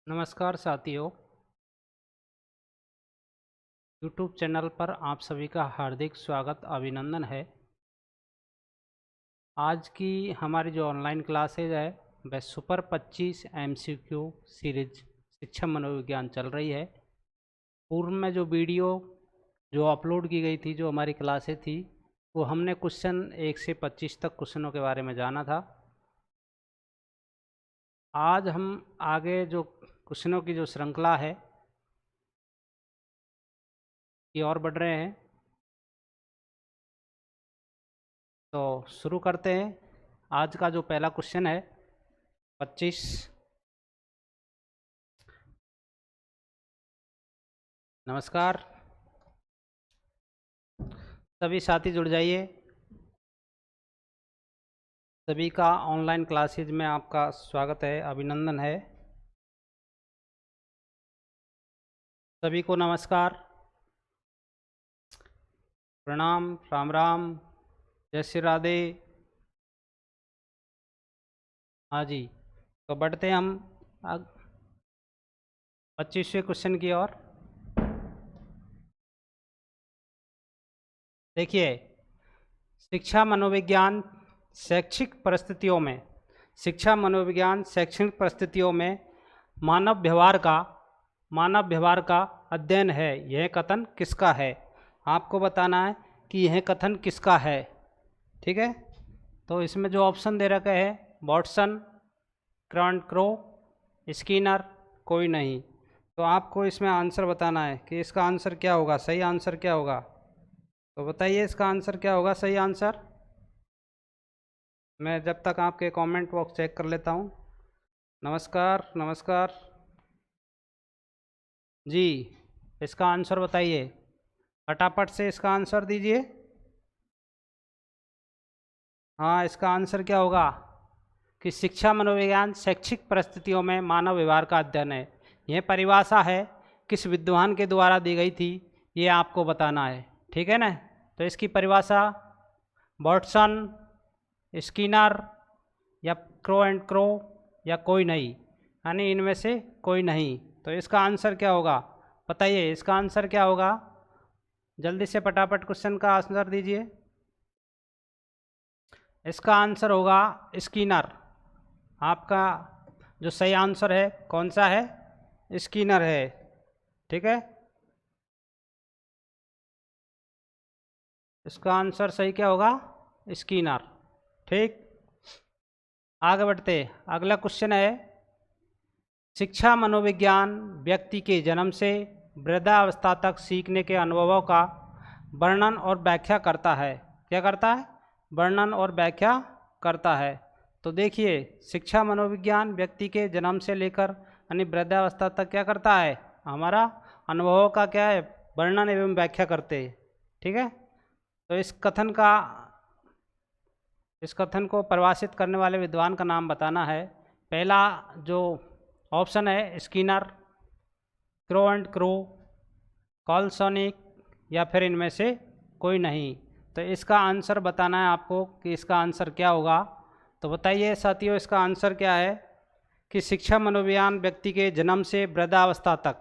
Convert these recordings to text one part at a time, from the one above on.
नमस्कार साथियों, YouTube channel पर आप सभी का हार्दिक स्वागत अभिनंदन है। आज की हमारी जो ऑनलाइन क्लासेज है वह सुपर 25 MCQ सीरीज शिक्षा मनोविज्ञान चल रही है। पूर्व में जो वीडियो जो अपलोड की गई थी, जो हमारी क्लासेज थी, वो हमने क्वेश्चन 1 से 25 तक क्वेश्चनों के बारे में जाना था। आज हम आगे जो क्वेश्चनों की जो श्रृंखला है की ओर बढ़ रहे हैं। तो शुरू करते हैं। आज का जो पहला क्वेश्चन है 25। नमस्कार, सभी साथी जुड़ जाइए। सभी का ऑनलाइन क्लासेज में आपका स्वागत है, अभिनंदन है। सभी को नमस्कार, प्रणाम, राम राम, जय श्री राधे। हाँ जी, तो बढ़ते हैं हम 25वें क्वेश्चन की ओर। देखिए, शिक्षा मनोविज्ञान शैक्षिक परिस्थितियों में मानव व्यवहार का अध्ययन है। यह कथन किसका है? आपको बताना है कि यह कथन किसका है। ठीक है, तो इसमें जो ऑप्शन दे रखा है वॉटसन, क्रॉ, स्किनर, कोई नहीं। तो आपको इसमें आंसर बताना है कि इसका आंसर क्या होगा, सही आंसर क्या होगा। तो बताइए इसका आंसर क्या होगा, सही आंसर। मैं जब तक आपके कमेंट बॉक्स चेक कर लेता हूँ। नमस्कार नमस्कार जी, इसका आंसर बताइए, फटाफट से इसका आंसर दीजिए। हाँ, इसका आंसर क्या होगा कि शिक्षा मनोविज्ञान शैक्षिक परिस्थितियों में मानव व्यवहार का अध्ययन है। यह परिभाषा है किस विद्वान के द्वारा दी गई थी, ये आपको बताना है। ठीक है ना। तो इसकी परिभाषा वॉटसन, स्किनर या क्रॉ या कोई नहीं, यानी इनमें से कोई नहीं। तो इसका आंसर क्या होगा, बताइए इसका आंसर क्या होगा। जल्दी से फटाफट क्वेश्चन का आंसर दीजिए। इसका आंसर होगा स्किनर। आपका जो सही आंसर है कौन सा है, स्किनर है। ठीक है, इसका आंसर सही क्या होगा, स्किनर। ठीक, आगे बढ़ते। अगला क्वेश्चन है, शिक्षा मनोविज्ञान व्यक्ति के जन्म से वृद्धावस्था तक सीखने के अनुभवों का वर्णन और व्याख्या करता है। क्या करता है, वर्णन और व्याख्या करता है। तो देखिए, शिक्षा मनोविज्ञान व्यक्ति के जन्म से लेकर यानी वृद्धावस्था तक क्या करता है, हमारा अनुभवों का क्या है, वर्णन एवं व्याख्या करते हैं। ठीक है, तो इस कथन को परिभाषित करने वाले विद्वान का नाम बताना है। पहला जो ऑप्शन है स्किनर, क्रॉ, कॉलसॉनिक या फिर इनमें से कोई नहीं। तो इसका आंसर बताना है आपको कि इसका आंसर क्या होगा। तो बताइए साथियों, इसका आंसर क्या है कि शिक्षा मनोविज्ञान व्यक्ति के जन्म से वृद्धावस्था तक,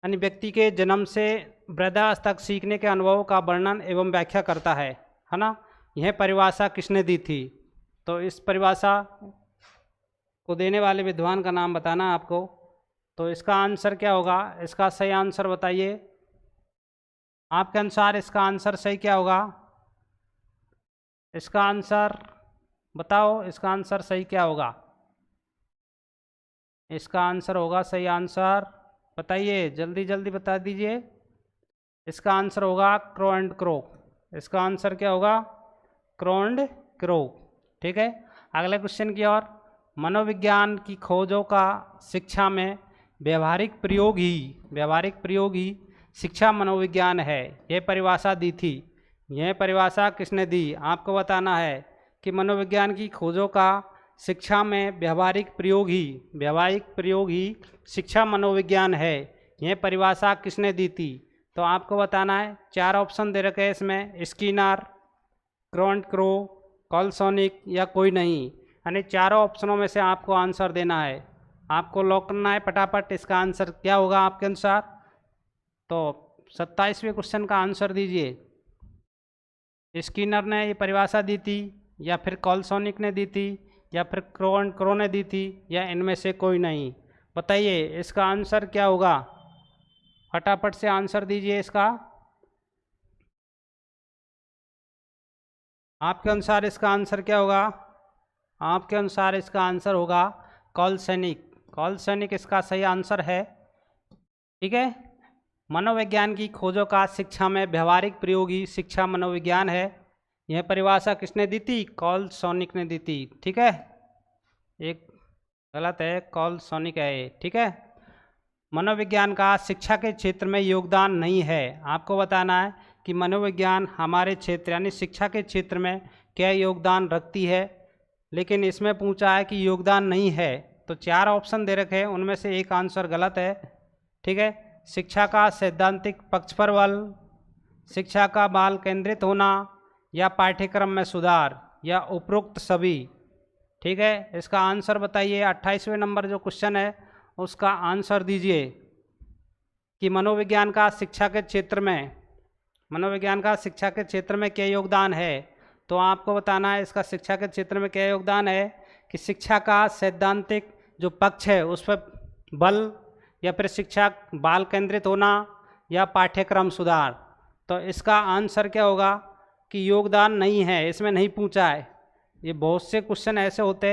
व्यक्ति के जन्म से वृद्धावस्था तक सीखने के अनुभवों का वर्णन एवं व्याख्या करता है ना। यह परिभाषा किसने दी थी? तो इस परिभाषा को देने वाले विद्वान का नाम बताना है आपको। तो इसका आंसर क्या होगा, इसका सही आंसर बताइए। आपके अनुसार इसका आंसर सही क्या होगा, इसका आंसर बताओ, इसका आंसर सही क्या होगा। इसका आंसर होगा, सही आंसर बताइए, जल्दी जल्दी बता दीजिए। इसका आंसर होगा क्रॉ। इसका आंसर क्या होगा, क्रॉ। ठीक है, अगले क्वेश्चन की ओर। मनोविज्ञान की खोजों का शिक्षा में व्यावहारिक प्रयोग ही शिक्षा मनोविज्ञान है। यह परिभाषा दी थी, यह परिभाषा किसने दी, आपको बताना है कि मनोविज्ञान की खोजों का शिक्षा में व्यावहारिक प्रयोग ही शिक्षा मनोविज्ञान है। यह परिभाषा किसने दी थी? तो आपको बताना है, 4 ऑप्शन दे रखे हैं इसमें, स्किनर, क्रॉ, कॉलसॉनिक या कोई नहीं, यानी चारों ऑप्शनों में से आपको आंसर देना है। आपको लॉक करना है फटाफट। इसका आंसर क्या होगा आपके अनुसार? तो 27वें क्वेश्चन का आंसर दीजिए। स्किनर ने ये परिभाषा दी थी, या फिर कॉलसोनिक ने दी थी, या फिर क्रो एंड क्रो ने दी थी, या इनमें से कोई नहीं? बताइए इसका आंसर क्या होगा? फटाफट से आंसर दीजिए इसका। आपके अनुसार इसका आंसर क्या होगा? आपके अनुसार इसका आंसर होगा कॉलसोनिक। कॉलसोनिक इसका सही आंसर है। ठीक है। मनोविज्ञान की खोजों का शिक्षा में व्यवहारिक प्रयोगी शिक्षा मनोविज्ञान है। यह परिभाषा किसने दी थी? कॉलसोनिक ने दी थी। ठीक है, एक गलत है, कॉलसोनिक है ये। ठीक है। मनोविज्ञान का शिक्षा के क्षेत्र में योगदान नहीं है। आपको बताना है कि मनोविज्ञान हमारे क्षेत्र यानी शिक्षा के क्षेत्र में क्या योगदान रखती है, लेकिन इसमें पूछा है कि योगदान नहीं है। तो 4 ऑप्शन दे रखे हैं, उनमें से एक आंसर गलत है। ठीक है। शिक्षा का सैद्धांतिक पक्ष पर बल, शिक्षा का बाल केंद्रित होना, या पाठ्यक्रम में सुधार, या उपरोक्त सभी। ठीक है, इसका आंसर बताइए। 28वें नंबर जो क्वेश्चन है उसका आंसर दीजिए कि मनोविज्ञान का शिक्षा के क्षेत्र में क्या योगदान है। तो आपको बताना है इसका शिक्षा के क्षेत्र में क्या योगदान है कि शिक्षा का सैद्धांतिक जो पक्ष है उस पर बल, या फिर शिक्षा बाल केंद्रित होना, या पाठ्यक्रम सुधार। तो इसका आंसर क्या होगा कि योगदान नहीं है, इसमें नहीं पूछा है। ये बहुत से क्वेश्चन ऐसे होते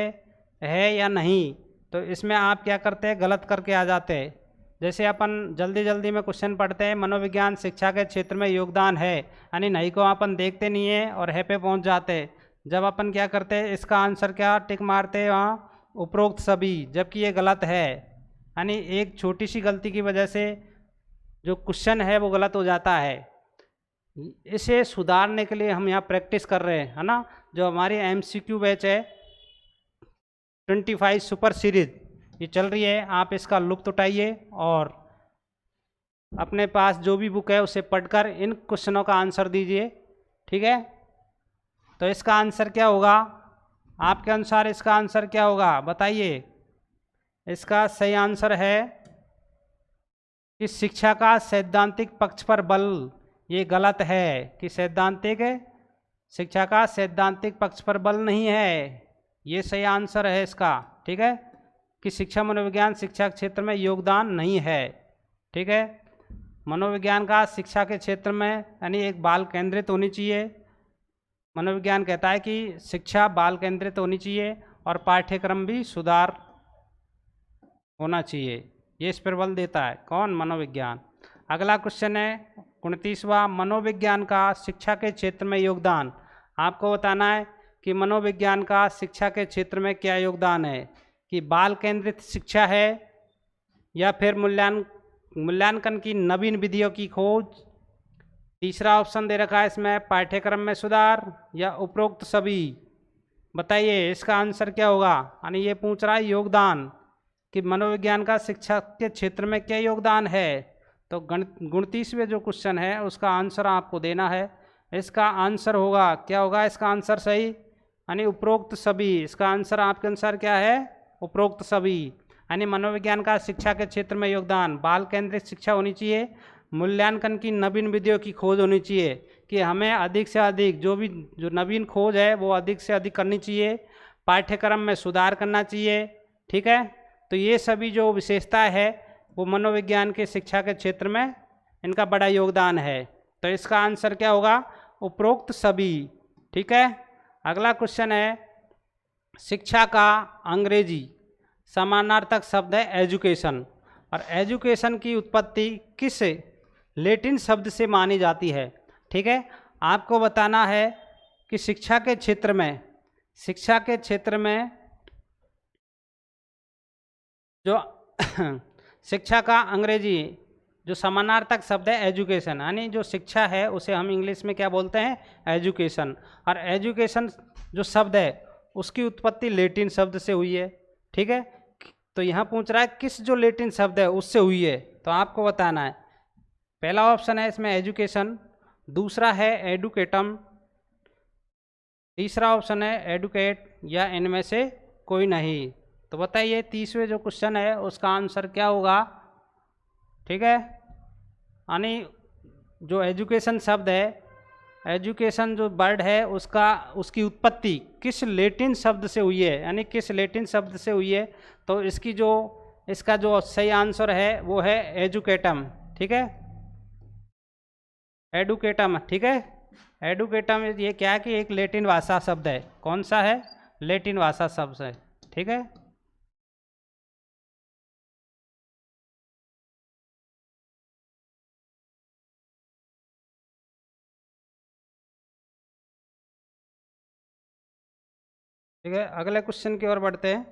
हैं या नहीं, तो इसमें आप क्या करते हैं, गलत करके आ जाते हैं। जैसे अपन जल्दी जल्दी में क्वेश्चन पढ़ते हैं, मनोविज्ञान शिक्षा के क्षेत्र में योगदान है, यानी नहीं को अपन देखते नहीं है और है पे पहुंच जाते हैं। जब अपन क्या करते हैं, इसका आंसर क्या टिक मारते हैं वहाँ उपरोक्त सभी, जबकि ये गलत है। यानी एक छोटी सी गलती की वजह से जो क्वेश्चन है वो गलत हो जाता है। इसे सुधारने के लिए हम यहाँ प्रैक्टिस कर रहे हैं, है ना। जो हमारी MCQ बैच है 25 सुपर सीरीज ये चल रही है, आप इसका लुत्फ उठाइए और अपने पास जो भी बुक है उसे पढ़कर इन क्वेश्चनों का आंसर दीजिए। ठीक है। तो इसका आंसर क्या होगा आपके अनुसार? इसका आंसर क्या होगा बताइए। इसका सही आंसर है कि शिक्षा का सैद्धांतिक पक्ष पर बल। ये गलत है कि शिक्षा का सैद्धांतिक पक्ष पर बल नहीं है, ये सही आंसर है इसका। ठीक है, कि शिक्षा मनोविज्ञान शिक्षा क्षेत्र में योगदान नहीं है। ठीक है। मनोविज्ञान का शिक्षा के क्षेत्र में यानी एक बाल केंद्रित होनी चाहिए। मनोविज्ञान कहता है कि शिक्षा बाल केंद्रित होनी चाहिए और पाठ्यक्रम भी सुधार होना चाहिए। ये इस पर बल देता है कौन? मनोविज्ञान। अगला क्वेश्चन है 29वां, मनोविज्ञान का शिक्षा के क्षेत्र में योगदान। आपको बताना है कि मनोविज्ञान का शिक्षा के क्षेत्र में क्या योगदान है, कि बाल केंद्रित शिक्षा है, या फिर मूल्यांकन की नवीन विधियों की खोज। तीसरा ऑप्शन दे रखा है इसमें पाठ्यक्रम में सुधार, या उपरोक्त सभी। बताइए इसका आंसर क्या होगा। यानी ये पूछ रहा है योगदान, कि मनोविज्ञान का शिक्षा के क्षेत्र में क्या योगदान है। तो 29वें जो क्वेश्चन है उसका आंसर आपको देना है। इसका आंसर होगा क्या होगा इसका आंसर सही, यानी उपरोक्त सभी। इसका आंसर आपके अनुसार क्या है? उपरोक्त सभी। यानी मनोविज्ञान का शिक्षा के क्षेत्र में योगदान, बाल केंद्रित शिक्षा होनी चाहिए, मूल्यांकन की नवीन विधियों की खोज होनी चाहिए, कि हमें अधिक से अधिक जो नवीन खोज है वो अधिक से अधिक करनी चाहिए, पाठ्यक्रम में सुधार करना चाहिए। ठीक है। तो ये सभी जो विशेषता है वो मनोविज्ञान के शिक्षा के क्षेत्र में इनका बड़ा योगदान है। तो इसका आंसर क्या होगा? उपरोक्त सभी। ठीक है। अगला क्वेश्चन है, शिक्षा का अंग्रेजी समानार्थक शब्द है एजुकेशन, और एजुकेशन की उत्पत्ति किस लैटिन शब्द से मानी जाती है। ठीक है। आपको बताना है कि शिक्षा के क्षेत्र में जो शिक्षा का अंग्रेजी जो समानार्थक शब्द है एजुकेशन, यानी जो शिक्षा है उसे हम इंग्लिश में क्या बोलते हैं? एजुकेशन। और एजुकेशन जो शब्द है उसकी उत्पत्ति लैटिन शब्द से हुई है। ठीक है। तो यहाँ पूछ रहा है किस जो लैटिन शब्द है उससे हुई है, तो आपको बताना है। पहला ऑप्शन है इसमें एजुकेशन, दूसरा है एडुकेटम, तीसरा ऑप्शन है एडुकेट, या इनमें से कोई नहीं। तो बताइए 30वें जो क्वेश्चन है उसका आंसर क्या होगा। ठीक है, यानी जो एजुकेशन शब्द है, एजुकेशन जो वर्ड है उसकी उत्पत्ति किस लैटिन शब्द से हुई है, यानी किस लैटिन शब्द से हुई है। तो इसका जो सही आंसर है वो है एजुकेटम। ठीक है, एडुकेटम। ठीक है, एडुकेटम ये क्या है कि एक लैटिन भाषा शब्द है। कौन सा है? लैटिन भाषा शब्द है। ठीक है, ठीक है, अगले क्वेश्चन की ओर बढ़ते हैं।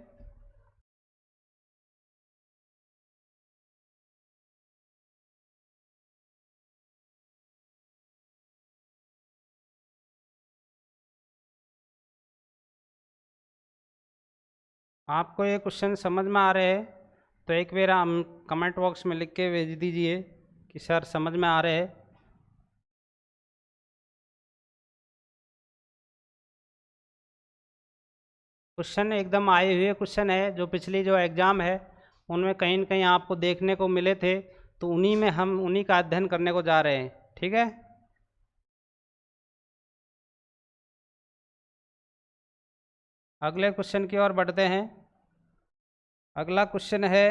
आपको ये क्वेश्चन समझ में आ रहे हैं तो एक बार हम कमेंट बॉक्स में लिख के भेज दीजिए कि सर समझ में आ रहे हैं। क्वेश्चन एकदम आए हुए क्वेश्चन है, जो पिछली जो एग्ज़ाम है उनमें कहीं न कहीं आपको देखने को मिले थे, तो हम उन्हीं का अध्ययन करने को जा रहे हैं। ठीक है, अगले क्वेश्चन की ओर बढ़ते हैं। अगला क्वेश्चन है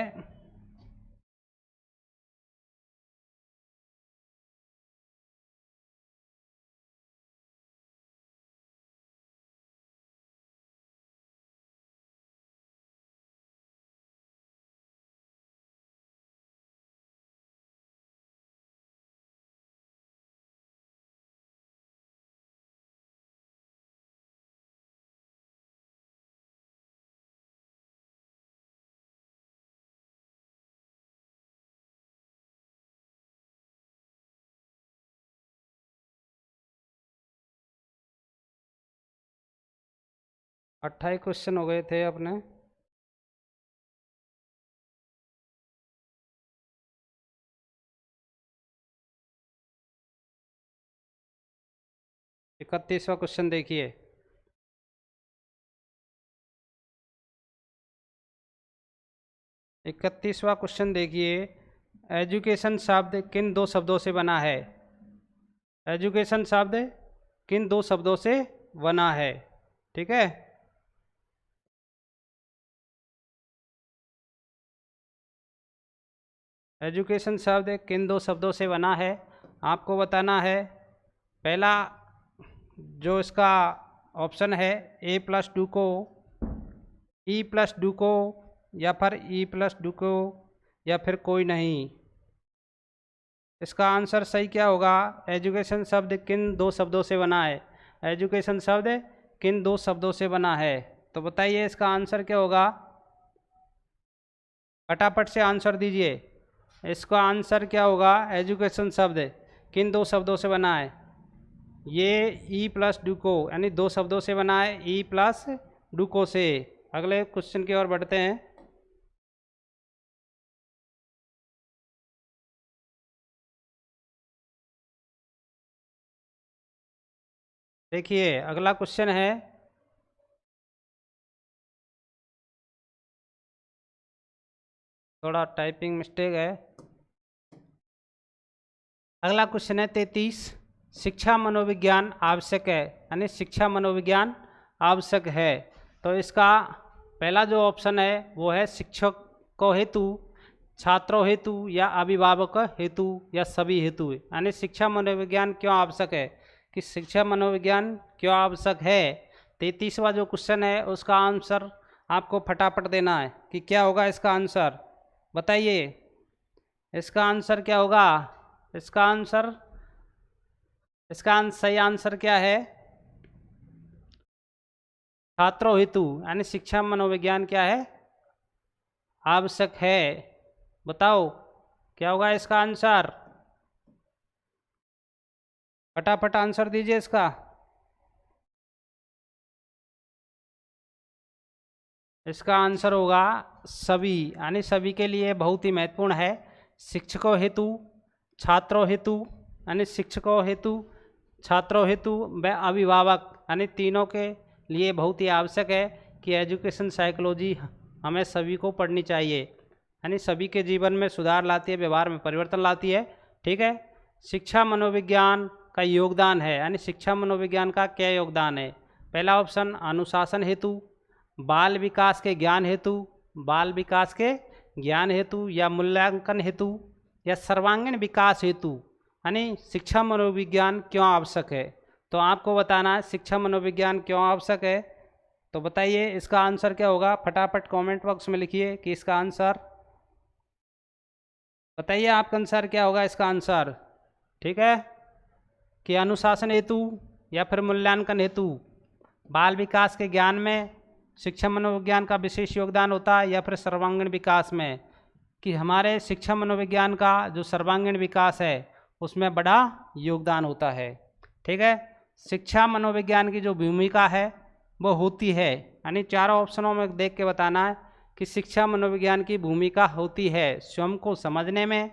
28 क्वेश्चन हो गए थे अपने। 31वां क्वेश्चन देखिए। 31वां क्वेश्चन देखिए, एजुकेशन शब्द किन दो शब्दों से बना है? एजुकेशन शब्द किन दो शब्दों से बना है? ठीक है, एजुकेशन शब्द किन दो शब्दों से बना है आपको बताना है। पहला जो इसका ऑप्शन है ए प्लस टू को, ई प्लस टू को, या फिर ई प्लस टू को, या फिर कोई नहीं। इसका आंसर सही क्या होगा? एजुकेशन शब्द किन दो शब्दों से बना है? एजुकेशन शब्द किन दो शब्दों से बना है? तो बताइए इसका आंसर क्या होगा? फटाफट से आंसर दीजिए। इसका आंसर क्या होगा? एजुकेशन शब्द किन दो शब्दों से बना है? ये ई प्लस डुको, यानी दो शब्दों से बना है, ई प्लस डुको से। अगले क्वेश्चन की ओर बढ़ते हैं। देखिए अगला क्वेश्चन है, थोड़ा टाइपिंग मिस्टेक है। अगला क्वेश्चन है 33, शिक्षा मनोविज्ञान आवश्यक है, यानी शिक्षा मनोविज्ञान आवश्यक है। तो इसका पहला जो ऑप्शन है वो है शिक्षकों हेतु, छात्रों हेतु, या अभिभावक हेतु, या सभी हेतु। यानी शिक्षा मनोविज्ञान क्यों आवश्यक है, कि शिक्षा मनोविज्ञान क्यों आवश्यक है। 33वां जो क्वेश्चन है उसका आंसर आपको फटाफट देना है कि क्या होगा इसका आंसर। बताइए इसका आंसर क्या होगा? इसका सही आंसर क्या है? छात्रों हेतु, यानी शिक्षा मनोविज्ञान क्या है? आवश्यक है। बताओ क्या होगा इसका आंसर? फटाफट आंसर दीजिए इसका। इसका आंसर होगा सभी, यानी सभी के लिए बहुत ही महत्वपूर्ण है। शिक्षकों हेतु, छात्रों हेतु, यानी शिक्षकों हेतु, छात्रों हेतु व अभिभावक, यानी तीनों के लिए बहुत ही आवश्यक है कि एजुकेशन साइकोलॉजी हमें सभी को पढ़नी चाहिए, यानी सभी के जीवन में सुधार लाती है, व्यवहार में परिवर्तन लाती है। ठीक है, शिक्षा मनोविज्ञान का योगदान है, यानी शिक्षा मनोविज्ञान का क्या योगदान है। पहला ऑप्शन अनुशासन हेतु, बाल विकास के ज्ञान हेतु, बाल विकास के ज्ञान हेतु, या मूल्यांकन हेतु, या सर्वांगीण विकास हेतु, यानी शिक्षा मनोविज्ञान क्यों आवश्यक है। तो आपको बताना है शिक्षा मनोविज्ञान क्यों आवश्यक है। तो बताइए इसका आंसर क्या होगा, फटाफट कमेंट बॉक्स में लिखिए कि इसका आंसर बताइए, आपका आंसर क्या होगा इसका आंसर। ठीक है, कि अनुशासन हेतु, या फिर मूल्यांकन हेतु, बाल विकास के ज्ञान में शिक्षा मनोविज्ञान का विशेष योगदान होता है, या फिर सर्वांगीण विकास में, कि हमारे शिक्षा मनोविज्ञान का जो सर्वांगीण विकास है उसमें बड़ा योगदान होता है। ठीक है, शिक्षा मनोविज्ञान की जो भूमिका है वो होती है, यानी चारों ऑप्शनों में देख के बताना है कि शिक्षा मनोविज्ञान की भूमिका होती है स्वयं को समझने में,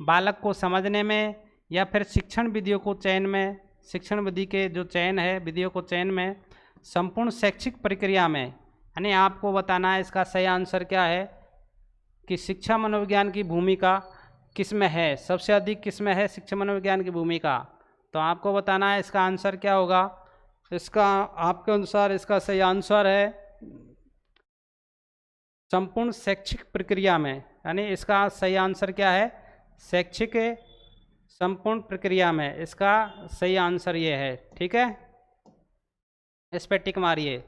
बालक को समझने में, या फिर शिक्षण विधियों को चयन में, शिक्षण विधि के जो चयन है विधियों को चयन में, संपूर्ण शैक्षिक प्रक्रिया में। यानी आपको बताना है इसका सही आंसर क्या है, कि शिक्षा मनोविज्ञान की भूमिका किस में है, सबसे अधिक किस में है शिक्षा मनोविज्ञान की भूमिका। तो आपको बताना है इसका आंसर क्या होगा। इसका आपके अनुसार इसका सही आंसर है संपूर्ण शैक्षिक प्रक्रिया में, यानी इसका सही आंसर क्या है, शैक्षिक संपूर्ण प्रक्रिया में, इसका सही आंसर ये है। ठीक है, इस पर टिक मारिए।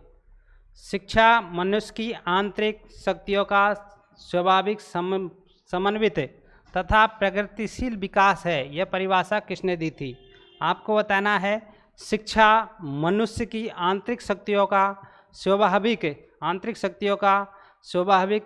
शिक्षा मनुष्य की आंतरिक शक्तियों का स्वाभाविक समन्वित तथा प्रगतिशील विकास है, यह परिभाषा किसने दी थी। आपको बताना है शिक्षा मनुष्य की आंतरिक शक्तियों का स्वाभाविक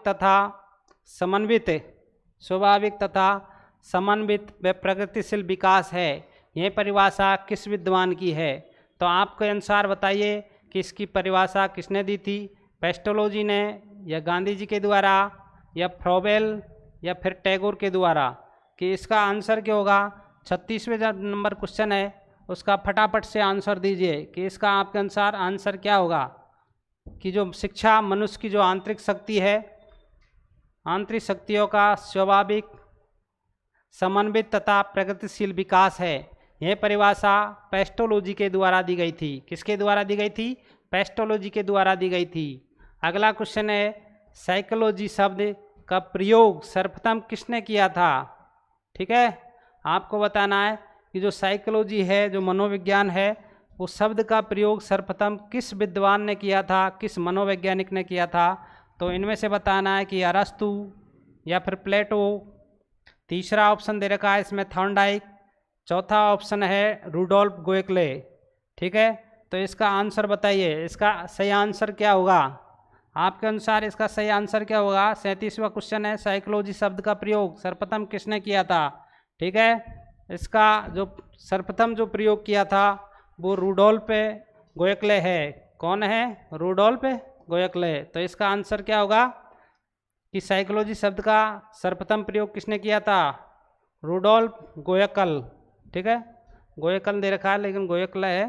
तथा समन्वित व प्रगतिशील विकास है, यह परिभाषा किस विद्वान की है। तो आपके अनुसार बताइए कि इसकी परिभाषा किसने दी थी, पेस्टोलॉजी ने, या गांधी जी के द्वारा, या फ्रोबेल, या फिर टैगोर के द्वारा। कि इसका आंसर क्या होगा। 36वें नंबर क्वेश्चन है, उसका फटाफट से आंसर दीजिए कि इसका आपके अनुसार आंसर क्या होगा, कि जो शिक्षा मनुष्य की जो आंतरिक शक्ति है, आंतरिक शक्तियों का स्वाभाविक समन्वित तथा प्रगतिशील विकास है, यह परिभाषा पेस्टोलॉजी के द्वारा दी गई थी। किसके द्वारा दी गई थी, पेस्टोलॉजी के द्वारा दी गई थी। अगला क्वेश्चन है साइकोलॉजी शब्द का प्रयोग सर्वप्रथम किसने किया था। ठीक है, आपको बताना है कि जो साइकोलॉजी है, जो मनोविज्ञान है, उस शब्द का प्रयोग सर्वप्रथम किस विद्वान ने किया था, किस मनोवैज्ञानिक ने किया था। तो इनमें से बताना है कि अरस्तु या फिर प्लेटो। तीसरा ऑप्शन दे रखा है इसमें थॉर्नडाइक। चौथा ऑप्शन है रूडोल्फ गोएकले। ठीक है, तो इसका आंसर बताइए, इसका सही आंसर क्या होगा। आपके अनुसार इसका सही आंसर क्या होगा। 37वां क्वेश्चन है साइकोलॉजी शब्द का प्रयोग सर्वप्रथम किसने किया था। ठीक है, इसका जो सर्वप्रथम जो प्रयोग किया था वो रूडोल्फ गोएकले है। कौन है, रूडोल्फ गोएकले। तो इसका आंसर क्या होगा कि साइकोलॉजी शब्द का सर्वप्रथम प्रयोग किसने किया था, रूडोल्फ गोएकल। ठीक है, गोएकल दे रखा है लेकिन गोएकले है।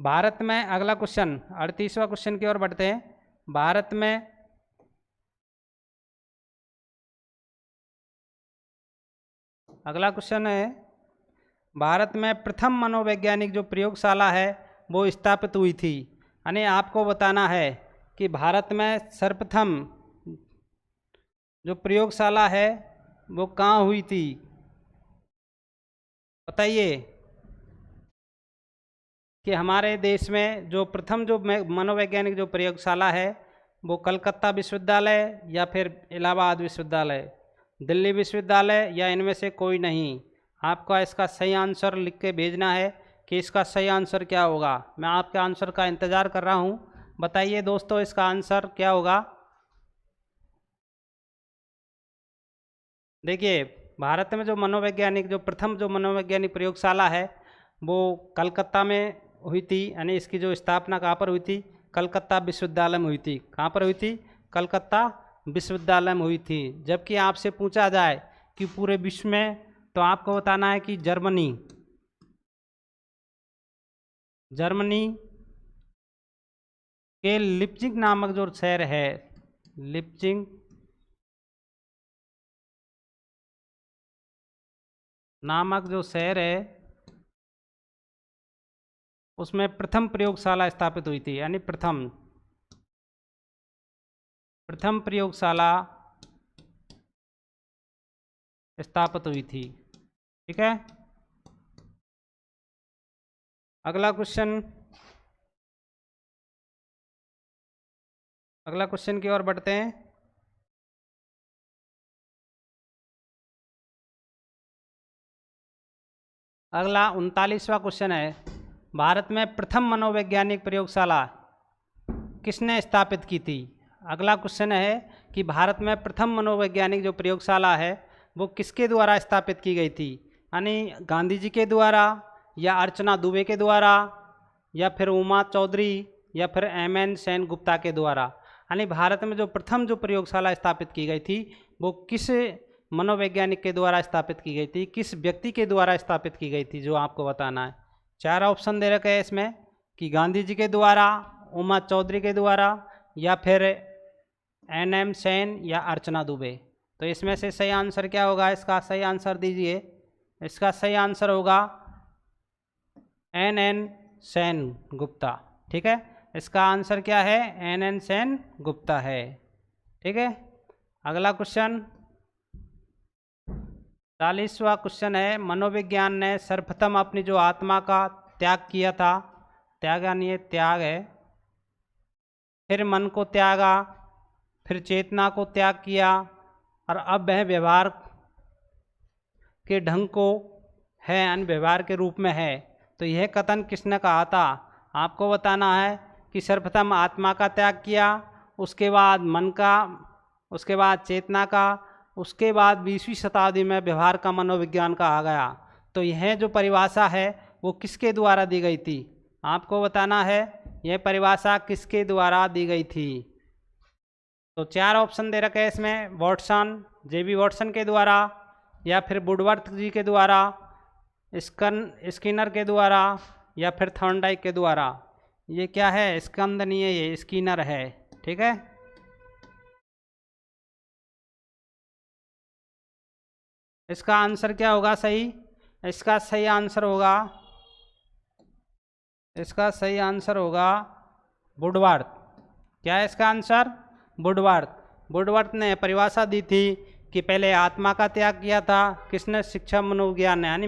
भारत में अगला क्वेश्चन 38वां क्वेश्चन की ओर बढ़ते हैं। भारत में अगला क्वेश्चन है, भारत में प्रथम मनोवैज्ञानिक जो प्रयोगशाला है वो स्थापित हुई थी। यानी आपको बताना है कि भारत में सर्वप्रथम जो प्रयोगशाला है वो कहाँ हुई थी, बताइए। कि हमारे देश में जो प्रथम जो मनोवैज्ञानिक जो प्रयोगशाला है वो कलकत्ता विश्वविद्यालय या फिर इलाहाबाद विश्वविद्यालय, दिल्ली विश्वविद्यालय, या इनमें से कोई नहीं। आपका इसका सही आंसर लिख के भेजना है कि इसका सही आंसर क्या होगा। मैं आपके आंसर का इंतज़ार कर रहा हूँ। बताइए दोस्तों इसका आंसर क्या होगा। देखिए, भारत में जो मनोवैज्ञानिक जो प्रथम जो मनोवैज्ञानिक प्रयोगशाला है वो कलकत्ता में हुई थी। यानी इसकी जो स्थापना कहाँ पर हुई थी, कलकत्ता विश्वविद्यालय में हुई थी। कहाँ पर हुई थी, कलकत्ता विश्वविद्यालय में हुई थी। जबकि आपसे पूछा जाए कि पूरे विश्व में, तो आपको बताना है कि जर्मनी के लिप्जिग नामक जो शहर है, लिपजिंग नामक जो शहर है उसमें प्रथम प्रयोगशाला स्थापित हुई थी, यानी प्रथम प्रयोगशाला स्थापित हुई थी। ठीक है, अगला क्वेश्चन की ओर बढ़ते हैं। अगला 39वां क्वेश्चन है, भारत में प्रथम मनोवैज्ञानिक प्रयोगशाला किसने स्थापित की थी। अगला क्वेश्चन है कि भारत में प्रथम मनोवैज्ञानिक जो प्रयोगशाला है वो किसके द्वारा स्थापित की गई थी, यानी गांधी जी के द्वारा या अर्चना दुबे के द्वारा या फिर उमा चौधरी या फिर एम.एन. सेन गुप्ता के द्वारा। यानी भारत में जो प्रथम जो प्रयोगशाला स्थापित की गई थी वो किस मनोवैज्ञानिक के द्वारा स्थापित की गई थी, किस व्यक्ति के द्वारा स्थापित की गई थी, जो आपको बताना है। 4 ऑप्शन दे रखे हैं इसमें कि गांधी जी के द्वारा, उमा चौधरी के द्वारा या फिर एन.एम. सेन या अर्चना दुबे। तो इसमें से सही आंसर क्या होगा, इसका सही आंसर दीजिए। इसका सही आंसर होगा एन.एन. सेन गुप्ता। ठीक है, इसका आंसर क्या है, एन.एन. सेन गुप्ता है। ठीक है, अगला क्वेश्चन 40वां क्वेश्चन है, मनोविज्ञान ने सर्वप्रथम अपनी जो आत्मा का त्याग किया था, त्याग यानी ये त्याग है, फिर मन को त्यागा, फिर चेतना को त्याग किया और अब वह व्यवहार के ढंग को है, यानी व्यवहार के रूप में है। तो यह कथन किसने कहा था, आपको बताना है कि सर्वप्रथम आत्मा का त्याग किया, उसके बाद मन का, उसके बाद चेतना का, उसके बाद 20वीं शताब्दी में व्यवहार का मनोविज्ञान कहा गया। तो यह जो परिभाषा है वो किसके द्वारा दी गई थी, आपको बताना है यह परिभाषा किसके द्वारा दी गई थी। तो 4 ऑप्शन दे रखे हैं इसमें, वॉटसन, जे.बी. वॉटसन के द्वारा या फिर वुडवर्थ जी के द्वारा, स्किनर के द्वारा या फिर थॉर्नडाइक के द्वारा। ये क्या है, स्कंद नहीं है, ये स्किनर है। ठीक है, इसका आंसर क्या होगा सही, इसका सही आंसर होगा, इसका सही आंसर होगा वुडवर्थ। क्या है इसका आंसर, वुडवर्थ। वुडवर्थ ने परिभाषा दी थी कि पहले आत्मा का त्याग किया था, किसने, शिक्षा मनोविज्ञान ने, यानी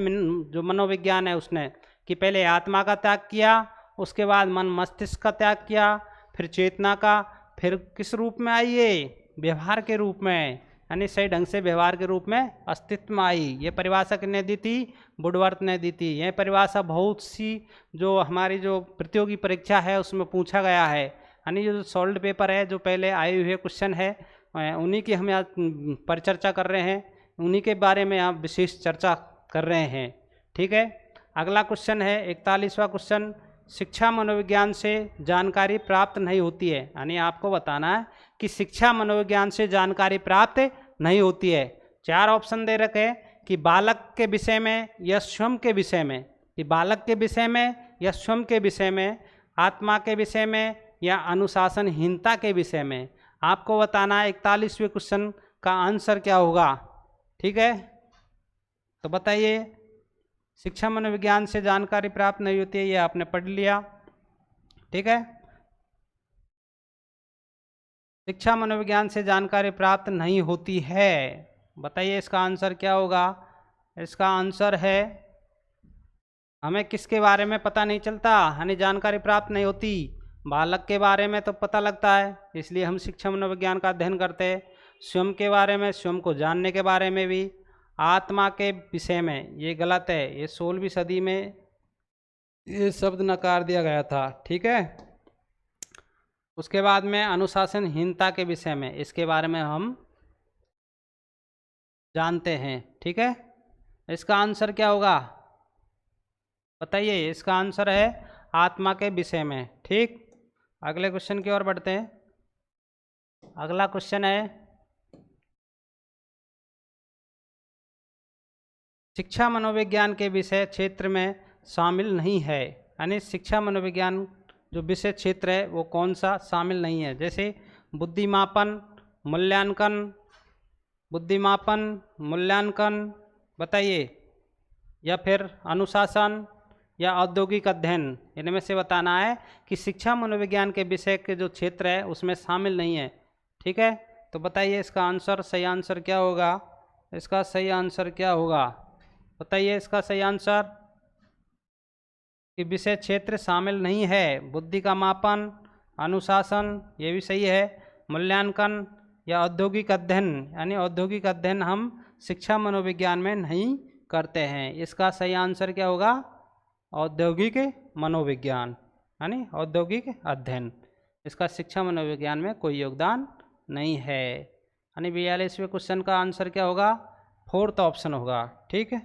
जो मनोविज्ञान है उसने, कि पहले आत्मा का त्याग किया, उसके बाद मन मस्तिष्क का त्याग किया, फिर चेतना का, फिर किस रूप में आई ये, व्यवहार के रूप में, यानी सही ढंग से व्यवहार के रूप में अस्तित्व में आई। ये परिभाषा किसने दी थी, वुडवर्थ ने दी थी। यह परिभाषा बहुत सी जो हमारी जो प्रतियोगी परीक्षा है उसमें पूछा गया है, यानी जो सॉल्व पेपर है, जो पहले आए हुए क्वेश्चन है उन्हीं की हम यहाँ परिचर्चा कर रहे हैं, उन्हीं के बारे में यहाँ विशेष चर्चा कर रहे हैं। ठीक है, अगला क्वेश्चन है 41वां क्वेश्चन, शिक्षा मनोविज्ञान से जानकारी प्राप्त नहीं होती है, यानी आपको बताना है कि शिक्षा मनोविज्ञान से जानकारी प्राप्त नहीं होती है। 4 ऑप्शन दे रखे हैं कि बालक के विषय में या स्वयं के विषय में, कि बालक के विषय में या स्वयं के विषय में, आत्मा के विषय में या अनुशासनहीनता के विषय में। आपको बताना है 41वें क्वेश्चन का आंसर क्या होगा। ठीक है, तो बताइए, शिक्षा मनोविज्ञान से जानकारी प्राप्त नहीं होती है, ये आपने पढ़ लिया। ठीक है, शिक्षा मनोविज्ञान से जानकारी प्राप्त नहीं होती है, बताइए इसका आंसर क्या होगा। इसका आंसर है, हमें किसके बारे में पता नहीं चलता, यानी जानकारी प्राप्त नहीं होती, बालक के बारे में तो पता लगता है, इसलिए हम शिक्षा मनोविज्ञान का अध्ययन करते हैं। स्वयं के बारे में, स्वयं को जानने के बारे में भी, आत्मा के विषय में ये गलत है, ये 16वीं सदी में ये शब्द नकार दिया गया था। ठीक है, उसके बाद में अनुशासनहीनता के विषय में, इसके बारे में हम जानते हैं। ठीक है, इसका आंसर क्या होगा बताइए, इसका आंसर है आत्मा के विषय में। ठीक, अगले क्वेश्चन की ओर बढ़ते हैं। अगला क्वेश्चन है, शिक्षा मनोविज्ञान के विषय क्षेत्र में शामिल नहीं है, यानी शिक्षा मनोविज्ञान जो विषय क्षेत्र है वो कौन सा शामिल नहीं है। जैसे बुद्धिमापन, मूल्यांकन, बुद्धिमापन, मूल्यांकन, बताइए, या फिर अनुशासन या औद्योगिक अध्ययन, इनमें से बताना है कि शिक्षा मनोविज्ञान के विषय के जो क्षेत्र है उसमें शामिल नहीं है। ठीक है, तो बताइए इसका आंसर, सही आंसर क्या होगा? इसका सही आंसर क्या होगा? बताइए इसका सही आंसर। कि विषय क्षेत्र शामिल नहीं है, बुद्धि का मापन, अनुशासन, ये भी सही है, मूल्यांकन या औद्योगिक अध्ययन, यानी औद्योगिक अध्ययन हम शिक्षा मनोविज्ञान में नहीं करते हैं। इसका सही आंसर क्या होगा? औद्योगिक मनोविज्ञान, यानी औद्योगिक अध्ययन, इसका शिक्षा मनोविज्ञान में कोई योगदान नहीं है। यानी 42वें क्वेश्चन का आंसर क्या होगा? फोर्थ ऑप्शन होगा। ठीक है,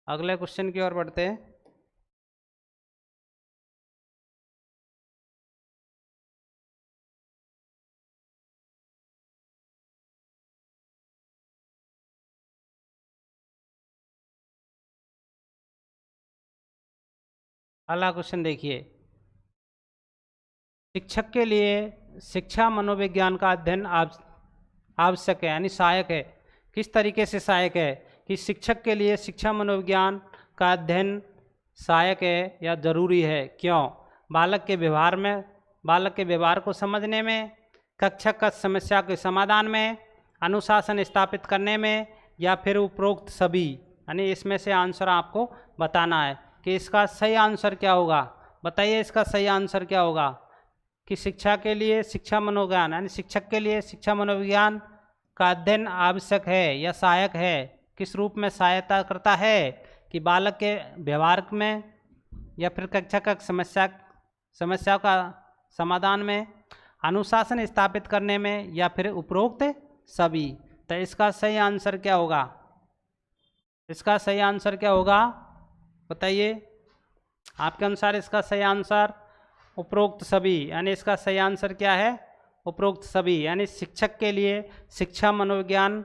अगले क्वेश्चन की ओर बढ़ते हैं। अगला क्वेश्चन देखिए, शिक्षक के लिए शिक्षा मनोविज्ञान का अध्ययन आवश्यक है, यानी सहायक है। किस तरीके से सहायक है? कि शिक्षक के लिए शिक्षा मनोविज्ञान का अध्ययन सहायक है या जरूरी है। क्यों? बालक के व्यवहार को समझने में, कक्षा का समस्या के समाधान में, अनुशासन स्थापित करने में, या फिर उपरोक्त सभी। यानी इसमें से आंसर आपको बताना है कि इसका सही आंसर क्या होगा। बताइए इसका सही आंसर क्या होगा? कि शिक्षा के लिए शिक्षा मनोविज्ञान, यानी शिक्षक के लिए शिक्षा मनोविज्ञान का अध्ययन आवश्यक है या सहायक है। किस रूप में सहायता करता है? कि बालक के व्यवहार में, या फिर कक्षा का समस्या का समाधान में, अनुशासन स्थापित करने में, या फिर उपरोक्त सभी। तो इसका सही आंसर क्या होगा? इसका सही आंसर क्या होगा? बताइए आपके अनुसार इसका सही आंसर उपरोक्त सभी, यानी इसका सही आंसर क्या है? उपरोक्त सभी। यानी शिक्षक के लिए शिक्षा मनोविज्ञान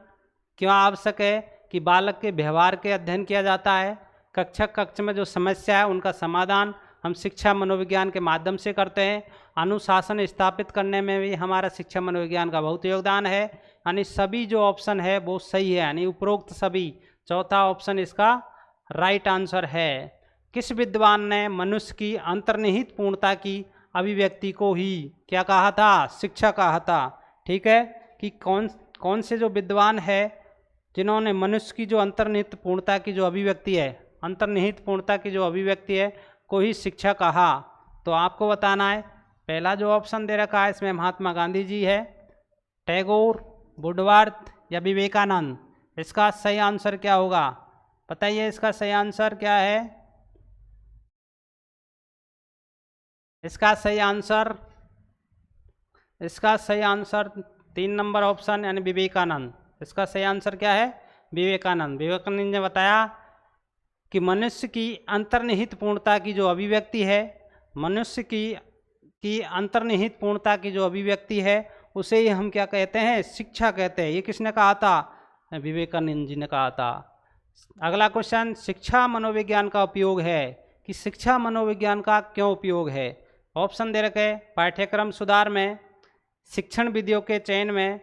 क्यों आवश्यक है? कि बालक के व्यवहार के अध्ययन किया जाता है, कक्ष में जो समस्या है उनका समाधान हम शिक्षा मनोविज्ञान के माध्यम से करते हैं, अनुशासन स्थापित करने में भी हमारा शिक्षा मनोविज्ञान का बहुत योगदान है। यानी सभी जो ऑप्शन है वो सही है, यानी उपरोक्त सभी, चौथा ऑप्शन इसका राइट आंसर है। किस विद्वान ने मनुष्य की अंतर्निहित पूर्णता की अभिव्यक्ति को ही क्या कहा था? शिक्षा कहा था। ठीक है, कि कौन से जो विद्वान है जिन्होंने मनुष्य की जो अंतर्निहित पूर्णता की जो अभिव्यक्ति है, अंतर्निहित पूर्णता की जो अभिव्यक्ति है को ही शिक्षा कहा। तो आपको बताना है, पहला जो ऑप्शन दे रखा है इसमें महात्मा गांधी जी है, टैगोर, वुडवर्थ या विवेकानंद। इसका सही आंसर क्या होगा? बताइए इसका सही आंसर क्या है? इसका सही आंसर 3 नंबर ऑप्शन, यानी विवेकानंद। इसका सही आंसर क्या है? विवेकानंद। विवेकानंद ने बताया कि मनुष्य की अंतर्निहित पूर्णता की जो अभिव्यक्ति है, मनुष्य की अंतर्निहित पूर्णता की जो अभिव्यक्ति है उसे ही हम क्या कहते हैं? शिक्षा कहते हैं। ये किसने कहा था? विवेकानंद जी ने कहा था। अगला क्वेश्चन, शिक्षा मनोविज्ञान का उपयोग है। कि शिक्षा मनोविज्ञान का क्यों उपयोग है? ऑप्शन दे रखे, पाठ्यक्रम सुधार में, शिक्षण विधियों के चयन में,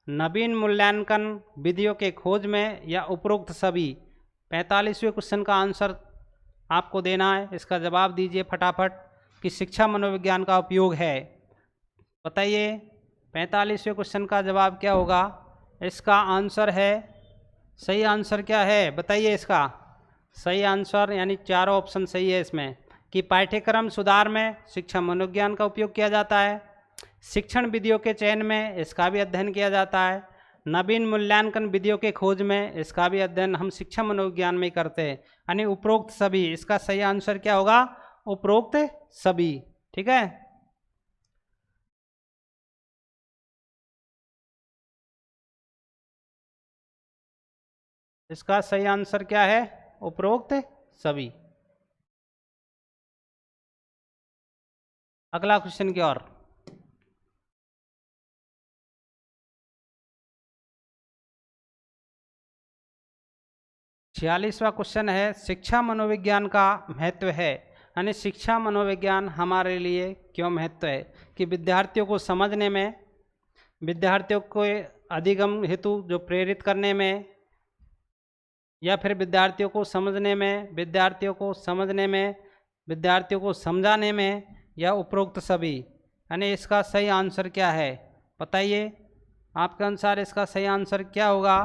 नवीन मूल्यांकन विधियों के खोज में, या उपरोक्त सभी। 45वें क्वेश्चन का आंसर आपको देना है, इसका जवाब दीजिए फटाफट। कि शिक्षा मनोविज्ञान का उपयोग है। बताइए 45वें क्वेश्चन का जवाब क्या होगा? इसका आंसर है, सही आंसर क्या है? बताइए इसका सही आंसर, यानी चारों ऑप्शन सही है इसमें। कि पाठ्यक्रम सुधार में शिक्षा मनोविज्ञान का उपयोग किया जाता है, शिक्षण विधियों के चयन में इसका भी अध्ययन किया जाता है, नवीन मूल्यांकन विधियों के खोज में इसका भी अध्ययन हम शिक्षा मनोविज्ञान में करते हैं, यानी उपरोक्त सभी। इसका सही आंसर क्या होगा? उपरोक्त सभी। ठीक है, इसका सही आंसर क्या है? उपरोक्त सभी। अगला क्वेश्चन की ओर। छियालीसवां क्वेश्चन है, शिक्षा मनोविज्ञान का महत्व है। यानी शिक्षा मनोविज्ञान हमारे लिए क्यों महत्व है? कि विद्यार्थियों को समझने में, विद्यार्थियों को अधिगम हेतु जो प्रेरित करने में, या फिर विद्यार्थियों को समझने में, विद्यार्थियों को समझने में, विद्यार्थियों को समझाने में, या उपरोक्त सभी। यानी इसका सही आंसर क्या है बताइए, आपके अनुसार इसका सही आंसर क्या होगा?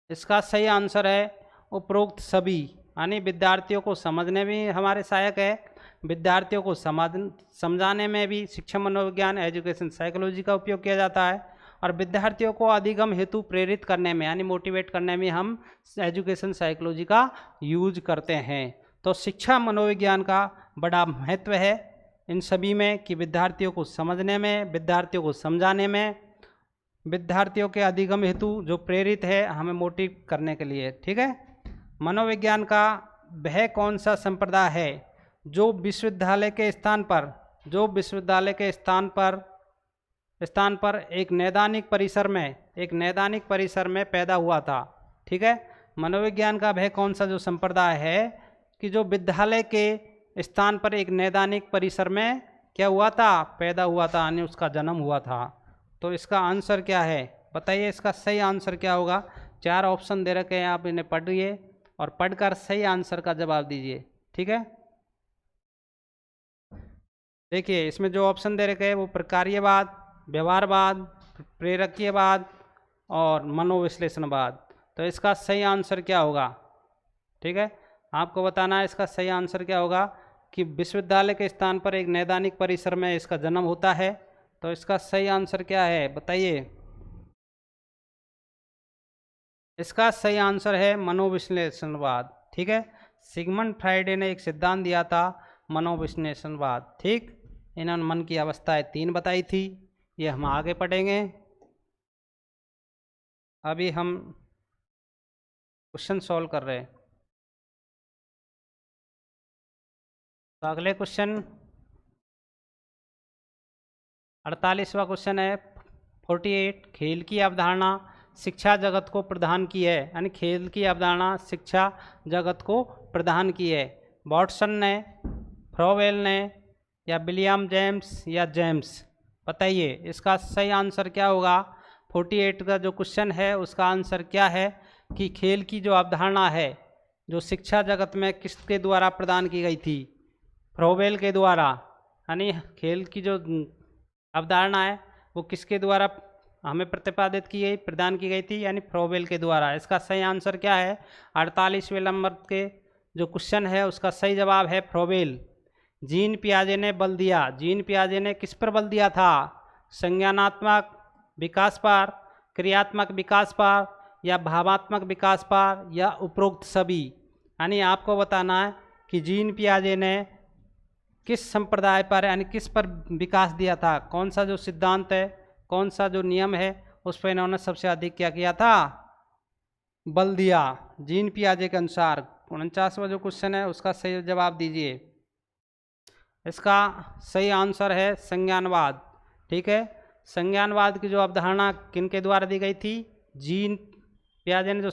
इसका सही आंसर है उपरोक्त सभी। यानी विद्यार्थियों को समझने में हमारे सहायक है, विद्यार्थियों को समझाने में भी शिक्षा मनोविज्ञान एजुकेशन साइकोलॉजी का उपयोग किया जाता है, और विद्यार्थियों को अधिगम हेतु प्रेरित करने में यानी मोटिवेट करने में हम एजुकेशन साइकोलॉजी का यूज करते हैं। तो शिक्षा मनोविज्ञान का बड़ा महत्व है इन सभी में कि विद्यार्थियों को समझने में, विद्यार्थियों को समझाने में, विद्यार्थियों के अधिगम हेतु जो प्रेरित है हमें मोटिव करने के लिए। ठीक है। मनोविज्ञान का वह कौन सा संप्रदाय है जो विश्वविद्यालय के स्थान पर एक नैदानिक परिसर में पैदा हुआ था। ठीक है। मनोविज्ञान का वह कौन सा जो संप्रदाय है कि जो विद्यालय के स्थान पर एक नैदानिक परिसर में क्या हुआ था? पैदा हुआ था, यानी उसका जन्म हुआ था। तो इसका आंसर क्या है बताइए, इसका सही आंसर क्या होगा? 4 ऑप्शन दे रखे हैं, आप इन्हें पढ़िए और पढ़कर सही आंसर का जवाब दीजिए। ठीक है। देखिए इसमें जो ऑप्शन दे रखे हैं वो प्रकार्यवाद, व्यवहारवाद, प्रेरकीयवाद और मनोविश्लेषणवाद। तो इसका सही आंसर क्या होगा? ठीक है, आपको बताना है इसका सही आंसर क्या होगा कि विश्वविद्यालय के स्थान पर एक नैदानिक परिसर में इसका जन्म होता है। तो इसका सही आंसर क्या है बताइए? इसका सही आंसर है मनोविश्लेषणवाद। ठीक है। सिगमंड फ्राइडे ने एक सिद्धांत दिया था मनोविश्लेषणवाद। ठीक, इन्होंने मन की अवस्थाएं 3 बताई थी, ये हम आगे पढ़ेंगे। अभी हम क्वेश्चन सॉल्व कर रहे हैं। तो अगले क्वेश्चन 48वां क्वेश्चन है 48, खेल की अवधारणा शिक्षा जगत को प्रदान की है, यानी खेल की अवधारणा शिक्षा जगत को प्रदान की है। वॉटसन ने, फ्रोवेल ने, या विलियम जेम्स या जेम्स। बताइए इसका सही आंसर क्या होगा? 48 का जो क्वेश्चन है उसका आंसर क्या है कि खेल की जो अवधारणा है जो शिक्षा जगत में किसके द्वारा प्रदान की गई थी? फ्रोवेल के द्वारा। यानी खेल की जो अवधारणा है वो किसके द्वारा हमें प्रतिपादित की गई, प्रदान की गई थी? यानी फ्रोवेल के द्वारा। इसका सही आंसर क्या है? 48वें नंबर के जो क्वेश्चन है उसका सही जवाब है फ्रोवेल। जीन पियाजे ने बल दिया। जीन पियाजे ने किस पर बल दिया था? संज्ञानात्मक विकास पर, क्रियात्मक विकास पर, या भावात्मक विकास पर, या उपरोक्त सभी। यानी आपको बताना है कि जीन पियाजे ने किस संप्रदाय पर यानी किस पर विकास दिया था, कौन सा जो सिद्धांत है, कौन सा जो नियम है उस पर इन्होंने सबसे अधिक क्या किया था? बल दिया। जीन पियाजे के अनुसार 49वां जो क्वेश्चन है उसका सही जवाब दीजिए। इसका सही आंसर है संज्ञानवाद। ठीक है। संज्ञानवाद की जो अवधारणा किन के द्वारा दी गई थी? जीन पियाजे ने जो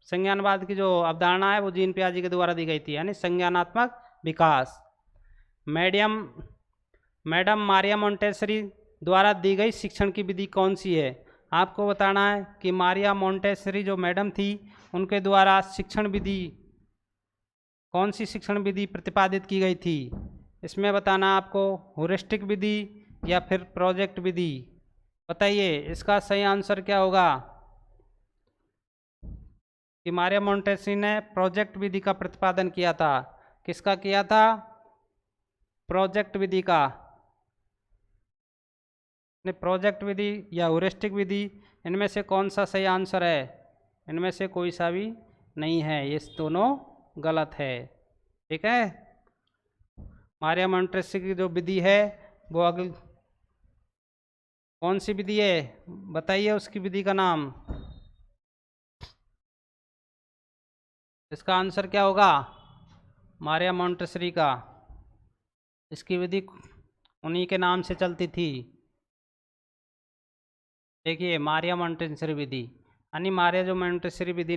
संज्ञानवाद की जो अवधारणा है वो जीन पियाजे के द्वारा दी गई थी, यानी संज्ञानात्मक विकास। मैडम मारिया मोंटेसरी द्वारा दी गई शिक्षण की विधि कौन सी है? आपको बताना है कि मारिया मोंटेसरी जो मैडम थी उनके द्वारा शिक्षण विधि कौन सी शिक्षण विधि प्रतिपादित की गई थी? इसमें बताना आपको ह्यूरिस्टिक विधि या फिर प्रोजेक्ट विधि। बताइए इसका सही आंसर क्या होगा? कि मारिया मोंटेसरी ने प्रोजेक्ट विधि का प्रतिपादन किया था। किसका किया था? प्रोजेक्ट विधि का। प्रोजेक्ट विधि या ह्यूरिस्टिक विधि, इनमें से कौन सा सही आंसर है? इनमें से कोई सा भी नहीं है, ये दोनों गलत है। ठीक है। मारिया मोंटेसरी की जो विधि है वो अगली कौन सी विधि है बताइए उसकी विधि का नाम। इसका आंसर क्या होगा? मारिया मोंटेसरी का। इसकी विधि उन्हीं के नाम से चलती थी। देखिए मारिया मोंटेसरी विधि, यानी मारिया जो मोंटेसरी विधि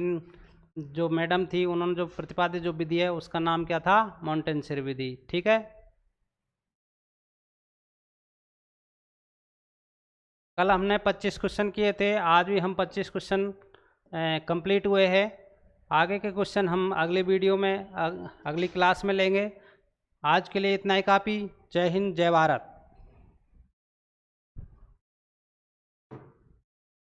जो मैडम थी उन्होंने जो प्रतिपादित जो विधि है उसका नाम क्या था? मोंटेसरी विधि। ठीक है। कल हमने 25 क्वेश्चन किए थे, आज भी हम 25 क्वेश्चन कंप्लीट हुए हैं। आगे के क्वेश्चन हम अगले वीडियो में अगली क्लास में लेंगे। आज के लिए इतना ही काफ़ी। जय हिंद, जय भारत।